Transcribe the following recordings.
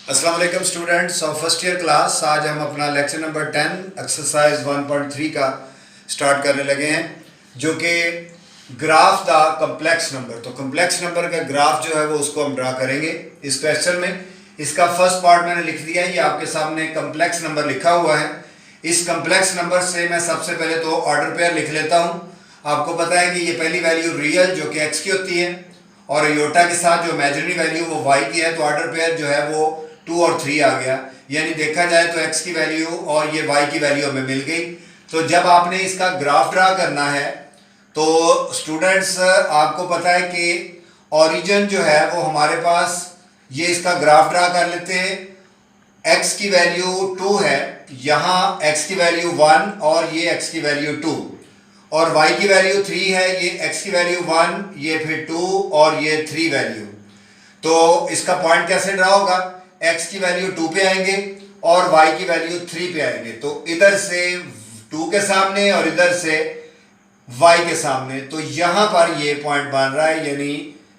अस्सलाम वालेकुम students of first year class. आज हम अपना लेक्चर नंबर 10 एक्सरसाइज 1.3 का स्टार्ट करने लगे हैं, जो कि ग्राफ द कम्प्लेक्स नंबर। तो कम्प्लेक्स नंबर का ग्राफ जो है वो उसको हम ड्रा करेंगे इस क्वेश्चन में। इसका फर्स्ट पार्ट मैंने लिख दिया है, ये आपके सामने कम्प्लेक्स नंबर लिखा हुआ है। इस कम्प्लेक्स नंबर से मैं सबसे पहले तो ऑर्डर पेयर लिख लेता हूँ। आपको पता है कि ये पहली वैल्यू रियल जो कि एक्स की होती है और योटा के साथ जो इमेजिनरी वैल्यू वो वाई की है, तो ऑर्डर पेयर जो है वो 2 और 3 आ गया। यानी देखा जाए तो x की वैल्यू और ये y की वैल्यू हमें मिल गई। तो जब आपने इसका ग्राफ ड्रा करना है तो स्टूडेंट्स आपको पता है कि ओरिजिन जो है वो हमारे पास, ये इसका ग्राफ ड्रा कर लेते हैं। x की वैल्यू 2 है, यहाँ x की वैल्यू 1 और ये x की वैल्यू 2 और y की वैल्यू 3 है, ये x की वैल्यू 1, ये फिर 2 और ये 3 वैल्यू। तो इसका पॉइंट कैसे ड्रा होगा? x की वैल्यू 2 पे आएंगे और y की वैल्यू 3 पे आएंगे। तो इधर से 2 के सामने और इधर से y के सामने, तो यहां पर ये पॉइंट बन रहा है। यानी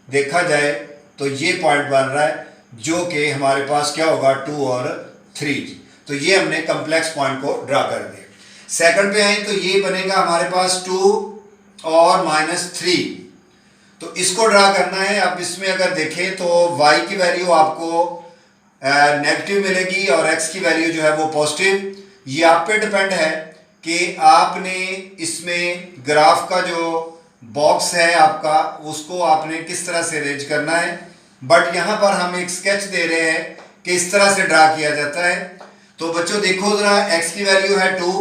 देखा जाए तो ये पॉइंट बन रहा है जो कि हमारे पास क्या होगा 2 और 3। तो ये हमने कम्प्लेक्स पॉइंट को ड्रा कर दिया। सेकंड पे आए तो ये बनेगा हमारे पास 2 और -3। तो इसको ड्रा करना है। अब इसमें अगर देखें तो y की वैल्यू आपको नेगेटिव मिलेगी और x की वैल्यू जो है वो पॉजिटिव। ये आप पे डिपेंड है कि आपने इसमें ग्राफ का जो बॉक्स है आपका, उसको आपने किस तरह से अरेंज करना है। बट यहाँ पर हम एक स्केच दे रहे हैं कि इस तरह से ड्रा किया जाता है। तो बच्चों देखो जरा, x की वैल्यू है 2,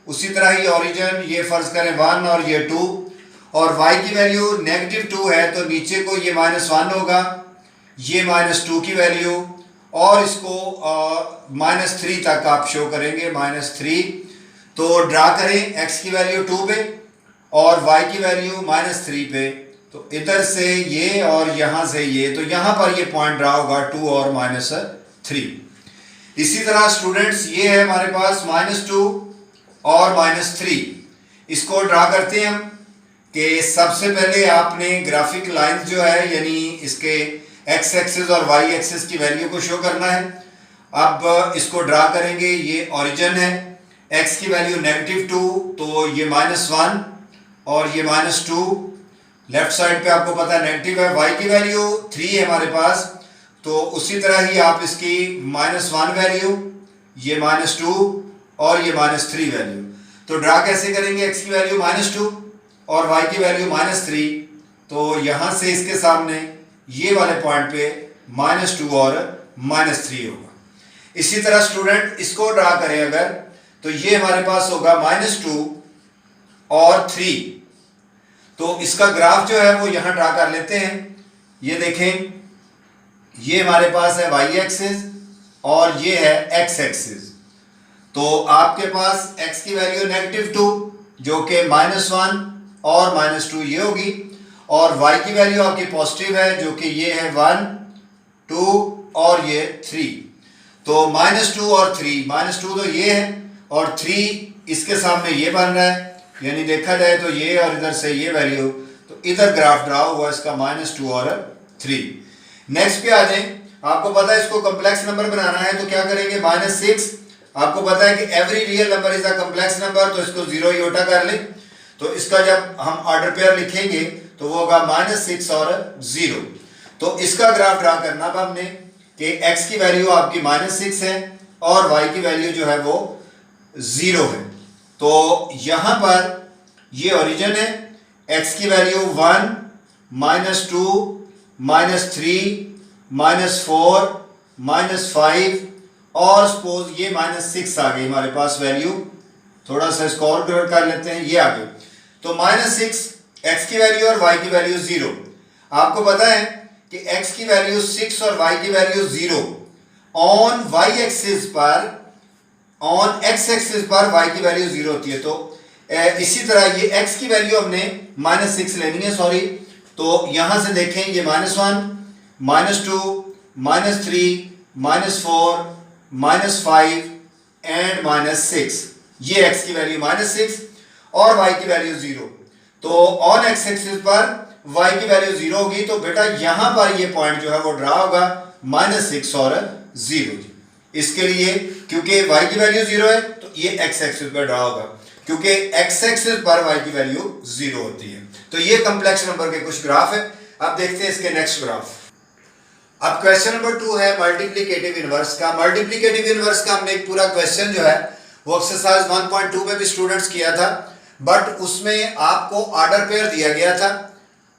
उसी तरह ही ओरिजिन ये फर्ज करें 1 और ये 2, और y की वैल्यू -2 है तो नीचे को ये -1 होगा, ये -2 की वैल्यू, और इसको -3 तक आप शो करेंगे, -3। तो ड्रा करें x की वैल्यू 2 पे और y की वैल्यू -3 पे। तो इधर से ये और यहाँ से ये, तो यहाँ पर ये पॉइंट ड्रा होगा 2 और -3। इसी तरह स्टूडेंट्स ये है हमारे पास -2 और -3। इसको ड्रा करते हैं हम कि सबसे पहले आपने ग्राफिक लाइंस जो है यानी इसके x एक्सिस और y एक्सिस की वैल्यू को शो करना है। अब इसको ड्रा करेंगे। ये ओरिजिन है, x की वैल्यू -2 तो ये -1 और ये -2। लेफ्ट साइड पे आपको पता है नेगेटिव है। y की वैल्यू 3 है हमारे पास, तो उसी तरह ही आप इसकी -1 वैल्यू, ये -2 और ये -3 वैल्यू। तो ड्रा कैसे करेंगे? x की वैल्यू -2 और y की वैल्यू -3। तो यहां से इसके सामने ये वाले पॉइंट पे -2 और -3 होगा। इसी तरह स्टूडेंट इसको ड्रा करें अगर, तो ये हमारे पास होगा -2 और 3। तो इसका ग्राफ जो है वो यहां ड्रा कर लेते हैं। ये देखें, ये हमारे पास है y एक्सिस और ये है x एक्सिस। तो आपके पास x की वैल्यू -2 जो कि -1 और -2 ये होगी, और y की वैल्यू आपकी पॉजिटिव है जो कि ये है 1, 2 और ये 3। तो -2 और 3, -2 तो ये है और 3 इसके सामने ये बन रहा है। यानी देखा जाए तो ये और इधर से ये वैल्यू, तो इधर ग्राफ ड्रा हुआ इसका -2 और 3। नेक्स्ट पे आ जाए। आपको पता है इसको कम्प्लेक्स नंबर बनाना है तो क्या करेंगे? -6। आपको पता है कि every real number is a complex number, तो इसको 0 योटा कर ले। तो इसका जब हम ऑर्डर पेयर लिखेंगे तो वो होगा -6 और 0। तो इसका ग्राफ ड्रा करना अब हमने कि x की वैल्यू आपकी -6 है और y की वैल्यू जो है वो 0 है। तो यहां पर ये ओरिजिन है, x की वैल्यू 1, -2, -3, -4, -5 और सपोज ये -6 आ गई हमारे पास वैल्यू। थोड़ा सा इसको और कर लेते हैं, ये आ गई। तो -6, x की वैल्यू और y की वैल्यू 0। आपको पता है कि x की वैल्यू 6 और y की वैल्यू 0 ऑन y एक्सिस पर, ऑन x एक्सिस पर y की वैल्यू 0 होती है। तो इसी तरह ये x की वैल्यू हमने -6 लेनी है, सॉरी। तो यहां से देखें ये -1, -2, -3, -4, -5 एंड -6। ये x की वैल्यू -6 और y की वैल्यू 0। तो ऑन x एक्सिस पर y की वैल्यू 0 होगी, तो बेटा यहां पर ये पॉइंट जो है वो ड्रा होगा -6 और 0 जी। इसके लिए क्योंकि y की वैल्यू 0 है तो ये x एक्सिस पर ड्रा होगा, क्योंकि x एक्सिस पर y की वैल्यू 0 होती है। तो ये कॉम्प्लेक्स नंबर के कुछ ग्राफ है। अब देखते हैं इसके नेक्स्ट ग्राफ। अब क्वेश्चन नंबर 2 है मल्टीप्लिकेटिव इनवर्स का। मल्टीप्लिकेटिव इनवर्स का हमने एक पूरा क्वेश्चन जो है वो एक्सरसाइज 1.2 में भी स्टूडेंट्स किया था, बट उसमें आपको ऑर्डर पेयर दिया गया था,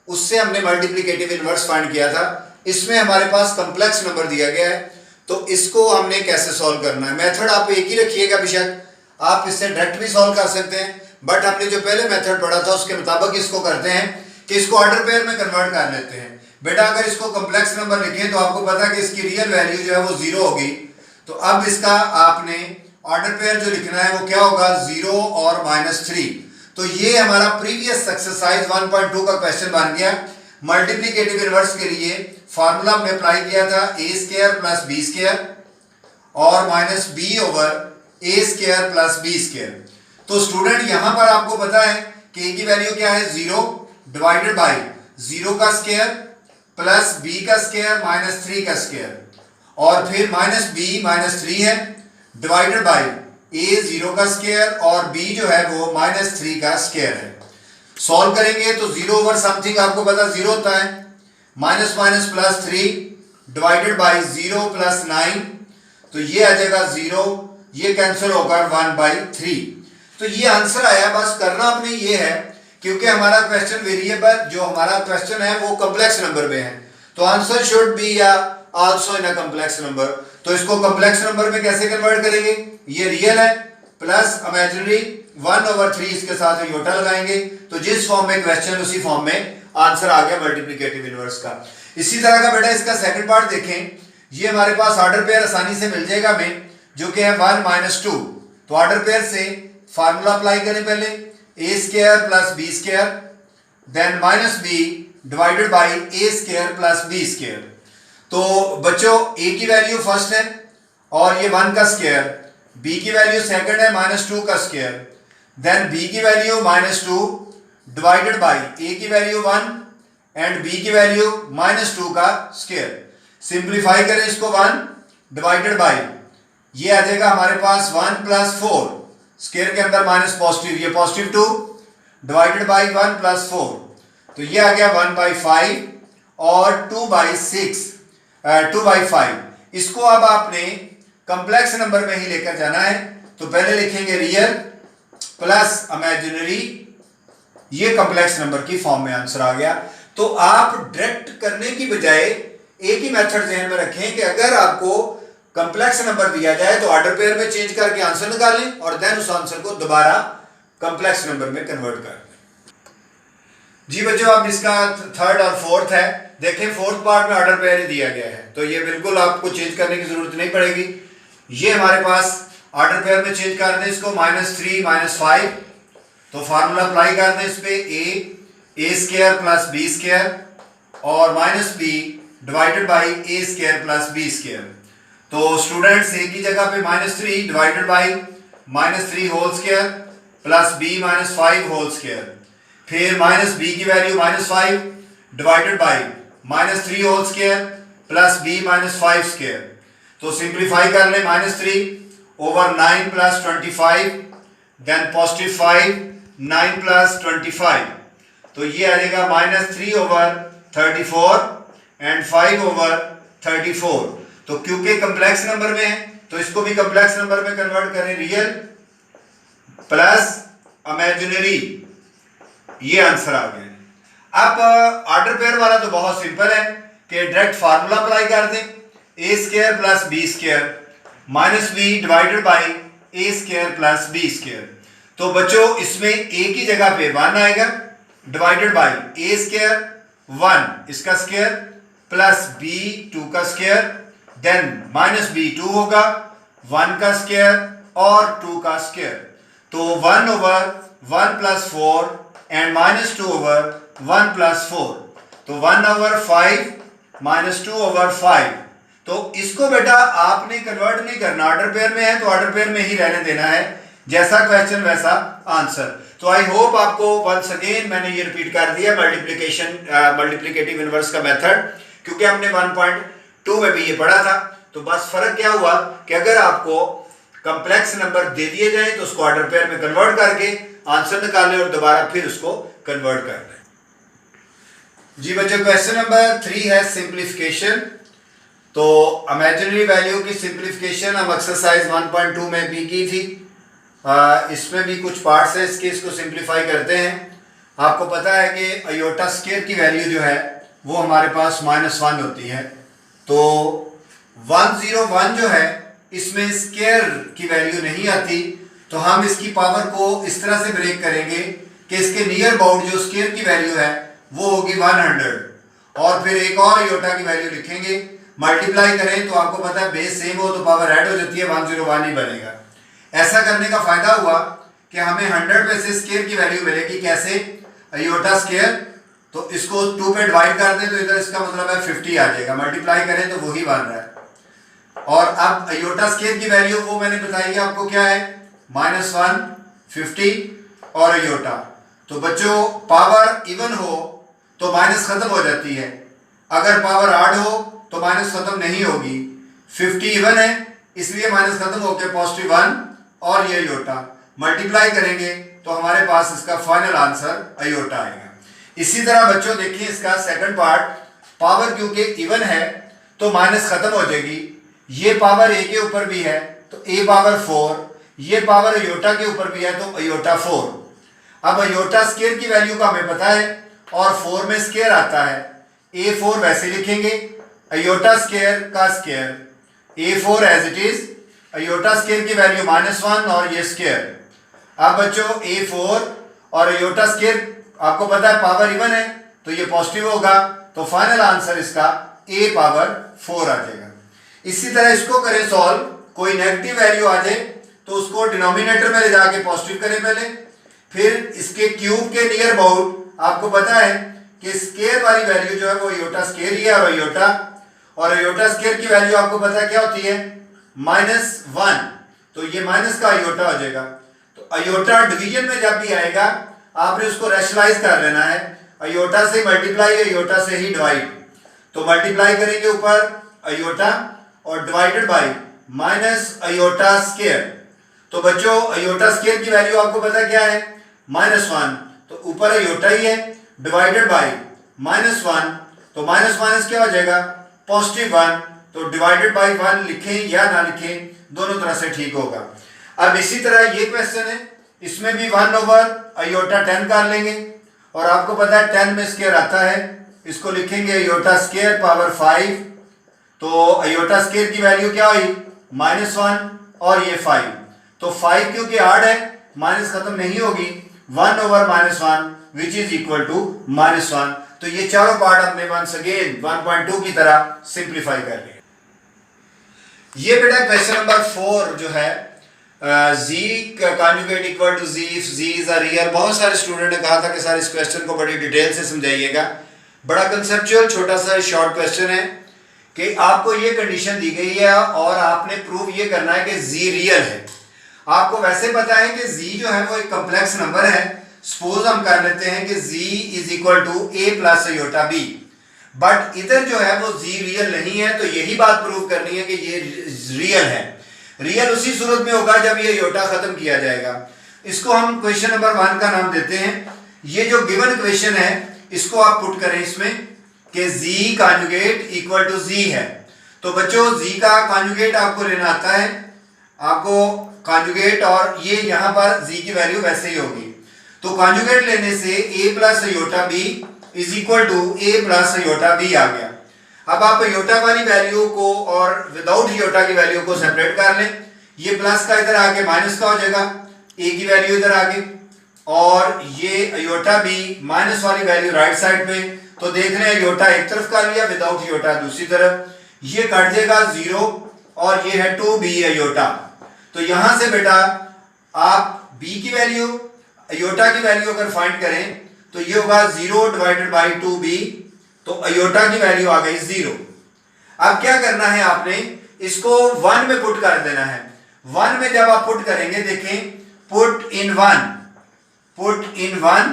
उससे हमने मल्टीप्लिकेटिव इनवर्स फाइंड किया था। इसमें हमारे पास कॉम्प्लेक्स नंबर दिया गया है, तो इसको हमने कैसे सॉल्व करना है। मेथड आप एक ही रखिएगा, बेशक आप इससे डायरेक्ट भी सॉल्व कर सकते हैं, बट हमने जो पहले मेथड पढ़ा था उसके मुताबिक इसको करते हैं कि इसको ऑर्डर पेयर में कन्वर्ट कर लेते हैं। बेटा अगर इसको कॉम्प्लेक्स नंबर लिखें तो आपको पता है कि इसकी रियल वैल्यू जो है वो 0 होगी। तो अब इसका आपने ऑर्डर पेयर जो लिखना है वो क्या होगा, 0 और -3। तो ये हमारा प्रीवियस एक्सरसाइज 1.2 का क्वेश्चन बन गया। मल्टीप्लिकेटिव इनवर्स के लिए फार्मूला हमने अप्लाई किया था a² + b² और -b/a² + b²। तो स्टूडेंट यहां पर आपको पता है कि a की वैल्यू क्या है, 0 डिवाइडेड बाय 0 का स्क्वायर प्लस b का स्क्वायर माइनस 3 का स्क्वायर, और फिर -b-3 है डिवाइडेड बाय a 0 का स्क्वायर और b जो है वो -3 का स्क्वायर है। सॉल्व करेंगे तो 0 ओवर समथिंग आपको पता 0 होता है, minus minus plus 3 divided bye 0 + 9, तो ये आ जाएगा 0, ये कैंसिल होकर 1/3। तो ये आंसर आया। बस करना आपने ये है, क्योंकि हमारा क्वेश्चन वेरिएबल जो हमारा क्वेश्चन है वो कॉम्प्लेक्स नंबर में है, तो आंसर शुड बी या also in a complex number. तो इसको कॉम्प्लेक्स नंबर में कैसे कन्वर्ट करेंगे, ये रियल है प्लस इमेजिनरी 1/3 इसके साथ योटा लगाएंगे, तो जिस फॉर्म में क्वेश्चन उसी फॉर्म में आंसर आ गया मल्टीप्लिकेटिव इनवर्स का। इसी तरह का बेटा इसका सेकंड पार्ट देखें। ये हमारे पास ऑर्डर पेयर आसानी से मिल जाएगा हमें, जो कि है 1 - 2। तो ऑर्डर पेयर से फार्मूला अप्लाई करें पहले, a² + b², then -b divided by a² + b²। तो बच्चों a की वैल्यू फर्स्ट है और ये 1 का स्क्वायर, b की वैल्यू सेकंड है -2 का स्क्वायर, देन b की वैल्यू -2 डिवाइडेड बाय a की वैल्यू 1 एंड b की वैल्यू -2 का स्क्वायर। सिंप्लीफाई करें इसको, 1 डिवाइडेड बाय ये आ जाएगा हमारे पास 1 + 4, स्क्वायर के अंदर माइनस पॉजिटिव, ये +2 डिवाइडेड बाय 1 + 4, तो ये आ गया 1/5 और 2/5। इसको अब आपने कॉम्प्लेक्स नंबर में ही लेकर जाना है, तो पहले लिखेंगे रियल प्लस इमेजिनरी, ये कॉम्प्लेक्स नंबर की फॉर्म में आंसर आ गया। तो आप डायरेक्ट करने की बजाय एक ही मेथड ध्यान में रखें कि अगर आपको कॉम्प्लेक्स नंबर दिया जाए तो ऑर्डर पेयर में चेंज करके आंसर निकालें और देन उस आंसर को दोबारा कॉम्प्लेक्स नंबर में कन्वर्ट कर दें। जी बच्चों, अब इसका थर्ड और फोर्थ है। देखें फोर्थ पार्ट में ऑर्डर पेयर ही दिया गया है, तो ये बिल्कुल आपको चेंज करने की जरूरत नहीं पड़ेगी। ये हमारे पास ऑर्डर पेयर में चेंज कर दें इसको, -3 -5, तो फार्मूला अप्लाई कर दें इस पे, a² + b² और -b divided by a² + b²। तो स्टूडेंट्स a की जगह पे -3 divided by -3 whole square plus b -5 whole square, फिर -b की value -5 divided by -3 whole square plus b -5 square. तो सिंप्लीफाई कर लें, -3/9 + 25, देन +5 9 + 25, तो ये आ जाएगा -3/34 एंड 5/34। तो क्योंकि कॉम्प्लेक्स नंबर में है तो इसको भी कॉम्प्लेक्स नंबर में कन्वर्ट करें, रियल प्लस इमेजिनरी, ये आंसर आ गया। अब ऑर्डर पेयर वाला तो बहुत सिंपल है कि डायरेक्ट फार्मूला अप्लाई कर दें, a² + b² -b divided by a² + b²। तो बच्चों इसमें a की जगह पे 1 आएगा डिवाइडेड बाय a² 1 इसका स्क्वायर प्लस b 2 का स्क्वायर, देन -b 2 होगा 1 का स्क्वायर और 2 का स्क्वायर, तो 1/1 + 4 एंड -2/1 + 4, तो 1/5 -2/5। तो इसको बेटा आपने कन्वर्ट नहीं करना, ऑर्डर पेयर में है तो ऑर्डर पेयर में ही रहने देना है, जैसा क्वेश्चन वैसा आंसर। तो आई होप आपको वंस अगेन मैंने ये रिपीट कर दिया मल्टीप्लिकेटिव इनवर्स का मेथड, क्योंकि हमने 1.2 में भी ये पढ़ा था। तो बस फर्क क्या हुआ कि अगर आपको कॉम्प्लेक्स नंबर दे दिए जाए तो उसको ऑर्डर पेयर में कन्वर्ट करके आंसर निकालें और दोबारा फिर उसको कन्वर्ट कर लें। जी बच्चों, क्वेश्चन नंबर 3 है सिंप्लीफिकेशन। तो इमेजिनरी वैल्यू की सिंप्लीफिकेशन हम एक्सरसाइज 1.2 में भी की थी। इसमें भी कुछ पार्ट्स हैं इसके, इसको सिंप्लीफाई करते हैं। आपको पता है कि अयोटा स्केयर की वैल्यू जो है वो हमारे पास -1 होती है। तो 101 जो है इसमें स्केयर की वैल्यू नहीं आती, तो हम इसकी पावर को इस तरह से ब्रेक करेंगे कि इसके नियर अबाउट जो स्केयर की वैल्यू है वो होगी 100, और फिर एक और अयोटा की वैल्यू लिखेंगे, मल्टीप्लाई करें तो आपको पता है बेस सेम हो तो पावर ऐड हो जाती है, 101 ही बनेगा। ऐसा करने का फायदा हुआ कि हमें 100 में से स्केयर की वैल्यू मिलेगी। कैसे? अयोटा स्केयर, तो इसको 2 पे डिवाइड कर दें तो इधर इसका मतलब है 50 आ जाएगा, मल्टीप्लाई करें तो वही बन रहा है। और अब अयोटा स्केयर की वैल्यू वो मैंने बताई है आपको क्या है, -1, 50 और अयोटा। तो बच्चों पावर इवन हो तो माइनस खत्म हो जाती है, अगर पावर ऑड हो तो माइनस खत्म नहीं होगी। 50 इवन है इसलिए माइनस खत्म होकर +1 और ये अयोटा मल्टीप्लाई करेंगे तो हमारे पास इसका फाइनल आंसर अयोटा आएगा। इसी तरह बच्चों देखिए इसका सेकंड पार्ट, पावर क्योंकि इवन है तो माइनस खत्म हो जाएगी। ये पावर ए के ऊपर भी है तो a पावर 4, ये पावर अयोटा के ऊपर भी है तो अयोटा 4। अब अयोटा स्केयर की वैल्यू का हमें पता है और 4 में स्केयर आता है, a4 वैसे लिखेंगे, अयोटा स्केयर का square a4 as it is, iota square की वैल्यू -1 और ये स्केयर। अब बच्चों a4 और अयोटा स्केयर आपको पता है पावर इवन है तो ये पॉजिटिव होगा, तो फाइनल आंसर इसका a पावर 4 आ जाएगा। इसी तरह इसको करें सॉल्व, कोई नेगेटिव वैल्यू आ जाए तो उसको डिनोमिनेटर में ले जाके पॉजिटिव करें पहले, फिर इसके क्यूब के नियर अबाउट आपको पता है कि स्केयर वाली वैल्यू जो है वो अयोटा स्केयर ही है और अयोटा स्केयर की वैल्यू आपको पता है क्या होती है, -1, तो ये माइनस का अयोटा हो जाएगा। तो अयोटा डिवीजन में जब भी आएगा आपने उसको रैशनलाइज कर लेना है, अयोटा से मल्टीप्लाई अयोटा से ही डिवाइड, तो मल्टीप्लाई करेंगे ऊपर अयोटा और divided by minus iota square. तो बच्चों अयोटा स्केयर की वैल्यू आपको पता क्या है, -1, तो ऊपर अयोटा ही है, डिवाइडेड बाय -1, तो माइनस माइनस क्या हो जाएगा +1, तो डिवाइडेड बाय 1 लिखें या ना लिखें दोनों तरह से ठीक होगा। अब इसी तरह ये क्वेश्चन है, इसमें भी 1/अयोटा 10 कर लेंगे और आपको पता है 10 में स्केयर आता है, इसको लिखेंगे अयोटा स्केयर पावर 5, तो अयोटा स्केयर की वैल्यू क्या हुई -1 और ये 5, तो 5 क्योंकि ऑड है माइनस खत्म नहीं होगी, 1/-1 विच इज इक्वल टू -1। तो ये चारों पार्ट हमने वंस अगेन 1.2 की तरह सिंप्लीफाई कर लिया। ये बेटा क्वेश्चन नंबर 4 जो है z conjugate equal to z if z is a real. बहुत सारे स्टूडेंट ने कहा था कि सर इस क्वेश्चन को बड़ी डिटेल से समझाइएगा, बड़ा कंसेप्चुअल छोटा सा शॉर्ट क्वेश्चन है कि आपको ये कंडीशन दी गई है और आपने प्रूव ये करना है कि z रियल है। आपको वैसे पता है कि z जो है वो एक कॉम्प्लेक्स नंबर है, सपोज हम कर लेते हैं कि z is equal to a plus iota b, but इधर जो है वो z रियल नहीं है, तो यही बात प्रूव करनी है कि ये रियल है। रियल उसी सूरत में होगा जब ये अयोटा खत्म किया जाएगा। इसको हम क्वेश्चन नंबर 1 का नाम देते हैं। ये जो गिवन क्वेश्चन है इसको आप पुट करें इसमें कि z conjugate equal to z है। तो बच्चों z का कॉन्जुगेट आपको लेना आता है, आपको कॉन्जुगेट, और ये यहाँ पर z की वैल्यू वैसे ही होगी, तो कॉन्जुगेट लेने से a plus iota b is equal to a plus iota b आ गया। अब आप अयोटा वाली वैल्यू को और विदाउट अयोटा की वैल्यू को सेपरेट कर लें, ये प्लस का इधर आके माइनस का हो जाएगा, a की वैल्यू इधर आके, और ये अयोटा b माइनस वाली वैल्यू राइट साइड पे, तो देख रहे हैं अयोटा एक तरफ कर लिया, विदाउट अयोटा दूसरी तरफ, ये कट जाएगा 0 और ये है 2b अयोटा। तो यहां से बेटा आप b की वैल्यू अयोटा की वैल्यू अगर फाइंड करें तो ये होगा 0 डिवाइडेड बाई 2b, तो अयोटा की वैल्यू आ गई 0। अब क्या करना है आपने, इसको 1 में पुट कर देना है। 1 में जब आप पुट करेंगे, देखें पुट इन 1,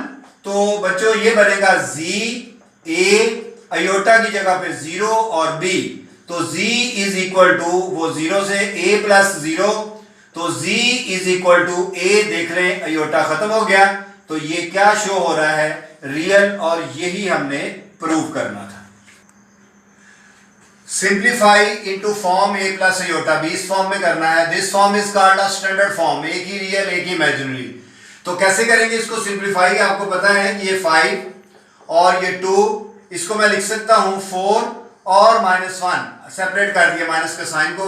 तो बच्चों ये बनेगा z a अयोटा की जगह पे 0 और b, तो z इज इक्वल टू वो 0 से a प्लस 0, तो z is equal to a, देख रहे हैं अयोटा खत्म हो गया, तो ये क्या शो हो रहा है, रियल, और यही हमने प्रूव करना था। Simplify into form a plus iota b, इस फॉर्म में करना है। This form is called a standard form, एक ही रियल एक ही इमेजिनरी। तो कैसे करेंगे इसको सिंप्लीफाई, आपको पता है कि ये 5 और ये 2, इसको मैं लिख सकता हूं 4 और -1, सेपरेट कर दिया माइनस के साइन को,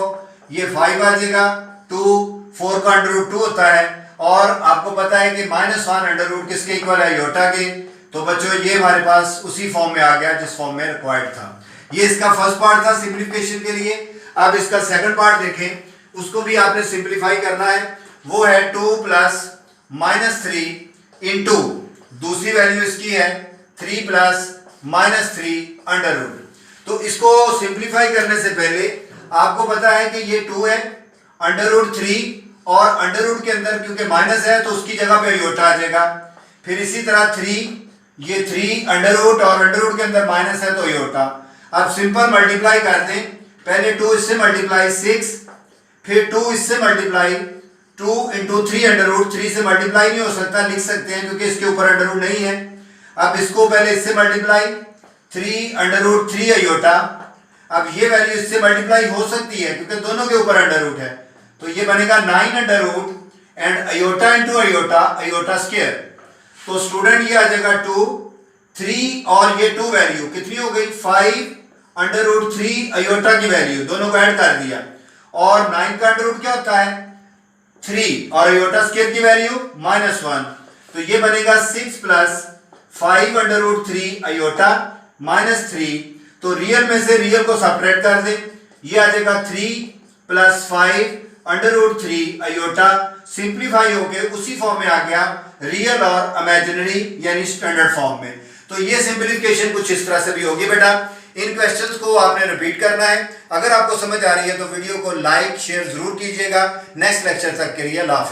ये 5 आ जाएगा, 2, 4 का अंडर रूट 2 होता है, और आपको पता है कि -1 अंडर रूट किसके इक्वल है, अयोटा के। तो बच्चों ये हमारे पास उसी फॉर्म में आ गया जिस फॉर्म में रिक्वायर्ड था। ये इसका फर्स्ट पार्ट था सिंप्लीफिकेशन के लिए। अब इसका सेकंड पार्ट देखें, उसको भी आपने सिंप्लीफाई करना है। वो है 2 प्लस -3 इंटू, दूसरी वैल्यू इसकी है 3 प्लस -3 अंडर रूट। तो इसको सिंप्लीफाई करने से पहले आपको पता है कि ये 2 है, अंडर रूट 3, और अंडर रूट के अंदर क्योंकि माइनस है तो उसकी जगह पे अयोटा आ जाएगा। फिर इसी तरह 3, ये 3 अंडर रूट, और अंडर रूट के अंदर माइनस है तो अयोटा। अब सिंपल मल्टीप्लाई कर दें, पहले 2 इससे मल्टीप्लाई 6, फिर 2 इससे मल्टीप्लाई 2 इंटू 3 अंडर रूट, 3 से मल्टीप्लाई नहीं हो सकता, लिख सकते हैं क्योंकि इसके ऊपर अंडर रूट नहीं है। अब इसको पहले इससे मल्टीप्लाई 3 अंडर रूट 3 अयोटा। अब ये वैल्यू इससे मल्टीप्लाई हो सकती है क्योंकि दोनों के ऊपर अंडर रूट है, तो ये बनेगा 9 under root and iota into iota, iota square. तो स्टूडेंट ये आ जाएगा 2, 3 और ये 2 वैल्यू कितनी हो गई, 5 अंडर रूट 3 अयोटा की वैल्यू, दोनों को ऐड कर दिया, और 9 का अंडर रूट क्या होता है 3, और अयोटा स्क्वायर की वैल्यू -1, तो ये बनेगा 6 प्लस 5 अंडर रूट 3 अयोटा -3। तो रियल में से रियल को सेपरेट कर दे, ये आ जाएगा 3 plus 5 under root 3 iota, simplify होके उसी फॉर्म में आ गया, रियल और इमेजिनरी यानी स्टैंडर्ड फॉर्म में। तो ये सिंप्लीफिकेशन कुछ इस तरह से भी होगी बेटा। इन क्वेश्चंस को आपने रिपीट करना है। अगर आपको समझ आ रही है तो वीडियो को लाइक शेयर जरूर कीजिएगा। नेक्स्ट लेक्चर तक के लिए अल्लाह हाफ़िज़।